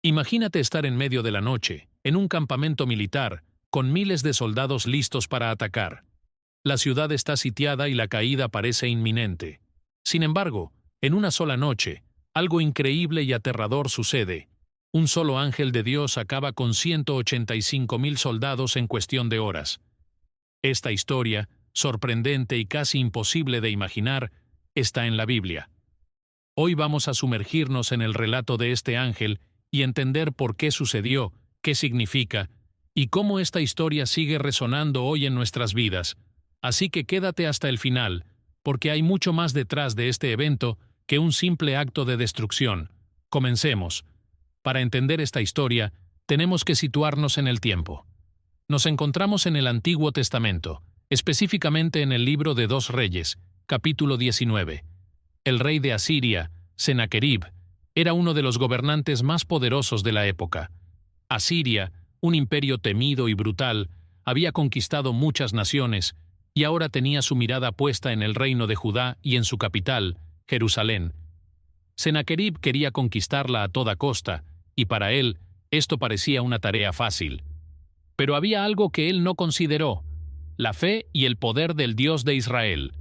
Imagínate estar en medio de la noche, en un campamento militar, con miles de soldados listos para atacar. La ciudad está sitiada y la caída parece inminente. Sin embargo, en una sola noche, algo increíble y aterrador sucede. Un solo ángel de Dios acaba con 185,000 soldados en cuestión de horas. Esta historia, sorprendente y casi imposible de imaginar, está en la Biblia. Hoy vamos a sumergirnos en el relato de este ángel y entender por qué sucedió, qué significa, y cómo esta historia sigue resonando hoy en nuestras vidas. Así que quédate hasta el final, porque hay mucho más detrás de este evento que un simple acto de destrucción. Comencemos. Para entender esta historia, tenemos que situarnos en el tiempo. Nos encontramos en el Antiguo Testamento, específicamente en el libro de 2 Reyes, capítulo 19. El rey de Asiria, Sennacherib, era uno de los gobernantes más poderosos de la época. Asiria, un imperio temido y brutal, había conquistado muchas naciones y ahora tenía su mirada puesta en el reino de Judá y en su capital, Jerusalén. Sennacherib quería conquistarla a toda costa, y para él esto parecía una tarea fácil. Pero había algo que él no consideró: la fe y el poder del Dios de Israel.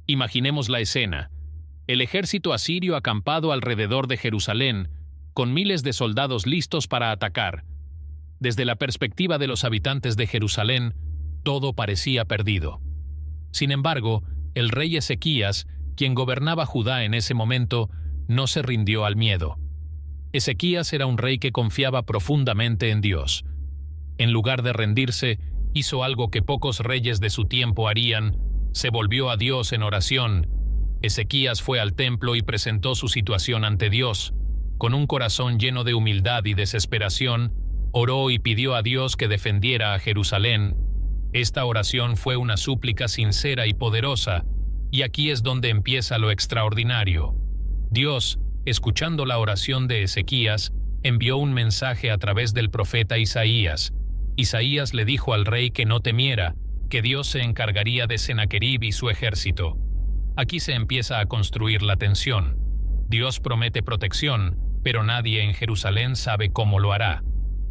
Imaginemos la escena. El ejército asirio acampado alrededor de Jerusalén, con miles de soldados listos para atacar. Desde la perspectiva de los habitantes de Jerusalén, todo parecía perdido. Sin embargo, el rey Ezequías, quien gobernaba Judá en ese momento, no se rindió al miedo. Ezequías era un rey que confiaba profundamente en Dios. En lugar de rendirse, hizo algo que pocos reyes de su tiempo harían: se volvió a Dios en oración. Ezequías fue al templo y presentó su situación ante Dios. Con un corazón lleno de humildad y desesperación, oró y pidió a Dios que defendiera a Jerusalén. Esta oración fue una súplica sincera y poderosa, y aquí es donde empieza lo extraordinario. Dios, escuchando la oración de Ezequías, envió un mensaje a través del profeta Isaías. Isaías le dijo al rey que no temiera, que Dios se encargaría de Sennacherib y su ejército. Aquí se empieza a construir la tensión. Dios promete protección, pero nadie en Jerusalén sabe cómo lo hará.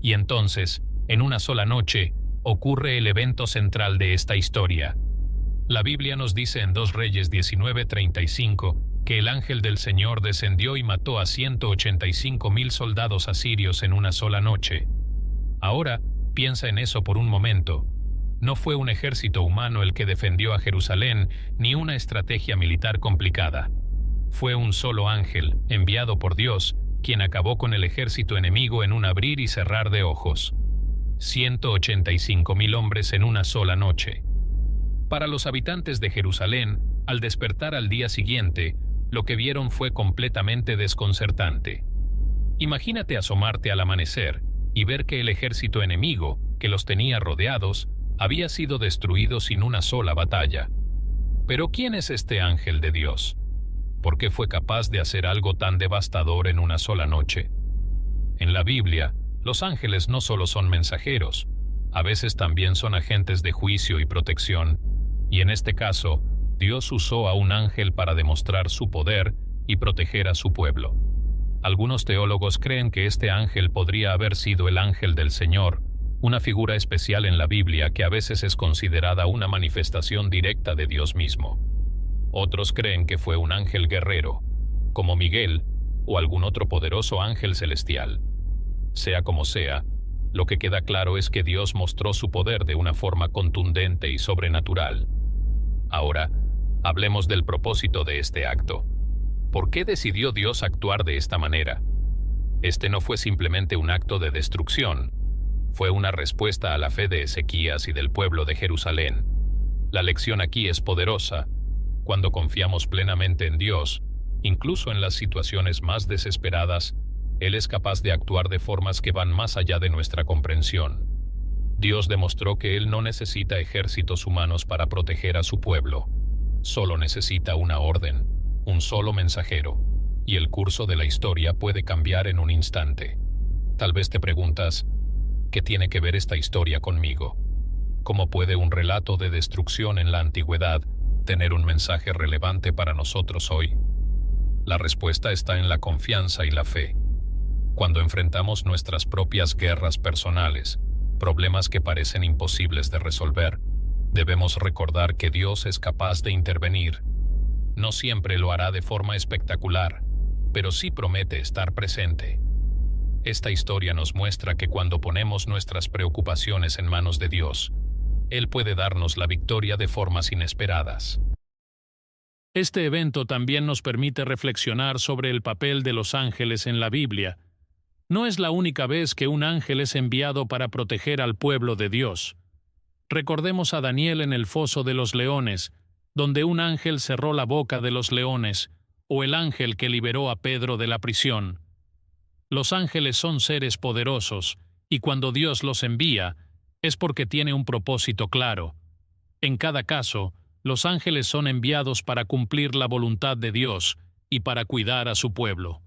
Y entonces, en una sola noche, ocurre el evento central de esta historia. La Biblia nos dice en 2 Reyes 19:35 que el ángel del Señor descendió y mató a 185,000 soldados asirios en una sola noche. Ahora, piensa en eso por un momento. No fue un ejército humano el que defendió a Jerusalén, ni una estrategia militar complicada. Fue un solo ángel, enviado por Dios, quien acabó con el ejército enemigo en un abrir y cerrar de ojos. 185,000 hombres en una sola noche. Para los habitantes de Jerusalén, al despertar al día siguiente, lo que vieron fue completamente desconcertante. Imagínate asomarte al amanecer y ver que el ejército enemigo, que los tenía rodeados, había sido destruido sin una sola batalla. Pero ¿quién es este ángel de Dios? ¿Por qué fue capaz de hacer algo tan devastador en una sola noche? En la Biblia, los ángeles no solo son mensajeros, a veces también son agentes de juicio y protección, y en este caso, Dios usó a un ángel para demostrar su poder y proteger a su pueblo. Algunos teólogos creen que este ángel podría haber sido el ángel del Señor, una figura especial en la Biblia que a veces es considerada una manifestación directa de Dios mismo. Otros creen que fue un ángel guerrero, como Miguel o algún otro poderoso ángel celestial. Sea como sea, lo que queda claro es que Dios mostró su poder de una forma contundente y sobrenatural. Ahora, hablemos del propósito de este acto. ¿Por qué decidió Dios actuar de esta manera? Este no fue simplemente un acto de destrucción. Fue una respuesta a la fe de Ezequías y del pueblo de Jerusalén. La lección aquí es poderosa. Cuando confiamos plenamente en Dios, incluso en las situaciones más desesperadas, Él es capaz de actuar de formas que van más allá de nuestra comprensión. Dios demostró que Él no necesita ejércitos humanos para proteger a su pueblo. Solo necesita una orden, un solo mensajero, y el curso de la historia puede cambiar en un instante. Tal vez te preguntas, ¿qué tiene que ver esta historia conmigo? ¿Cómo puede un relato de destrucción en la antigüedad tener un mensaje relevante para nosotros hoy? La respuesta está en la confianza y la fe. Cuando enfrentamos nuestras propias guerras personales, problemas que parecen imposibles de resolver, debemos recordar que Dios es capaz de intervenir. No siempre lo hará de forma espectacular, pero sí promete estar presente. Esta historia nos muestra que cuando ponemos nuestras preocupaciones en manos de Dios, Él puede darnos la victoria de formas inesperadas. Este evento también nos permite reflexionar sobre el papel de los ángeles en la Biblia. No es la única vez que un ángel es enviado para proteger al pueblo de Dios. Recordemos a Daniel en el foso de los leones, donde un ángel cerró la boca de los leones, o el ángel que liberó a Pedro de la prisión. Los ángeles son seres poderosos, y cuando Dios los envía, es porque tiene un propósito claro. En cada caso, los ángeles son enviados para cumplir la voluntad de Dios y para cuidar a su pueblo.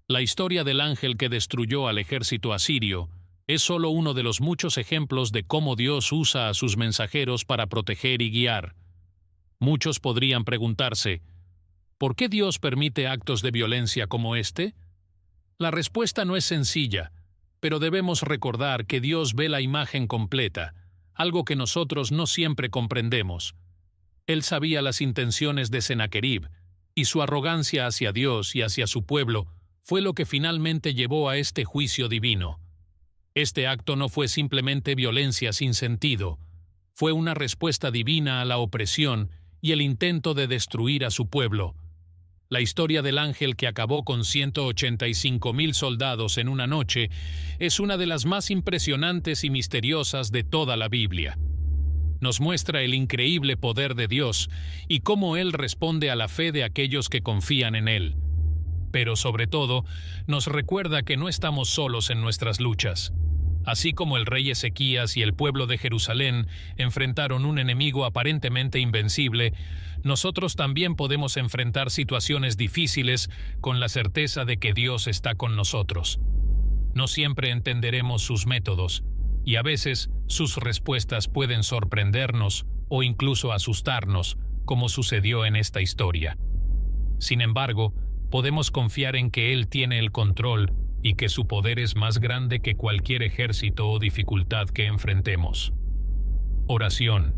La historia del ángel que destruyó al ejército asirio es solo uno de los muchos ejemplos de cómo Dios usa a sus mensajeros para proteger y guiar. Muchos podrían preguntarse, ¿por qué Dios permite actos de violencia como este? La respuesta no es sencilla, pero debemos recordar que Dios ve la imagen completa, algo que nosotros no siempre comprendemos. Él sabía las intenciones de Sennacherib, y su arrogancia hacia Dios y hacia su pueblo fue lo que finalmente llevó a este juicio divino. Este acto no fue simplemente violencia sin sentido, fue una respuesta divina a la opresión y el intento de destruir a su pueblo. La historia del ángel que acabó con 185,000 soldados en una noche es una de las más impresionantes y misteriosas de toda la Biblia. Nos muestra el increíble poder de Dios y cómo Él responde a la fe de aquellos que confían en Él. Pero sobre todo, nos recuerda que no estamos solos en nuestras luchas. Así como el rey Ezequías y el pueblo de Jerusalén enfrentaron un enemigo aparentemente invencible, nosotros también podemos enfrentar situaciones difíciles con la certeza de que Dios está con nosotros. No siempre entenderemos sus métodos, y a veces sus respuestas pueden sorprendernos o incluso asustarnos, como sucedió en esta historia. Sin embargo, podemos confiar en que Él tiene el control y que su poder es más grande que cualquier ejército o dificultad que enfrentemos. Oración.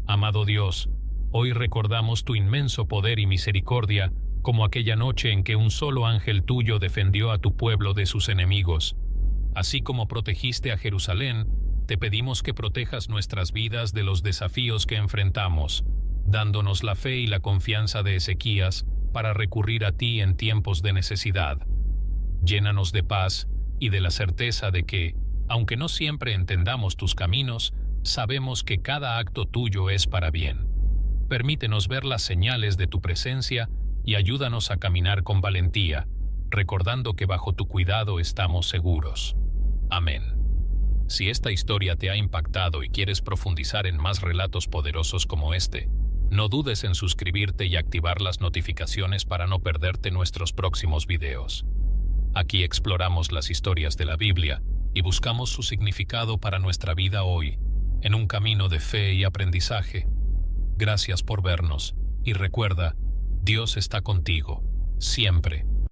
Amado Dios, hoy recordamos tu inmenso poder y misericordia, como aquella noche en que un solo ángel tuyo defendió a tu pueblo de sus enemigos. Así como protegiste a Jerusalén, te pedimos que protejas nuestras vidas de los desafíos que enfrentamos, dándonos la fe y la confianza de Ezequías para recurrir a ti en tiempos de necesidad. Llénanos de paz y de la certeza de que, aunque no siempre entendamos tus caminos, sabemos que cada acto tuyo es para bien. Permítenos ver las señales de tu presencia y ayúdanos a caminar con valentía, recordando que bajo tu cuidado estamos seguros. Amén. Si esta historia te ha impactado y quieres profundizar en más relatos poderosos como este, no dudes en suscribirte y activar las notificaciones para no perderte nuestros próximos videos. Aquí exploramos las historias de la Biblia y buscamos su significado para nuestra vida hoy, en un camino de fe y aprendizaje. Gracias por vernos, y recuerda, Dios está contigo, siempre.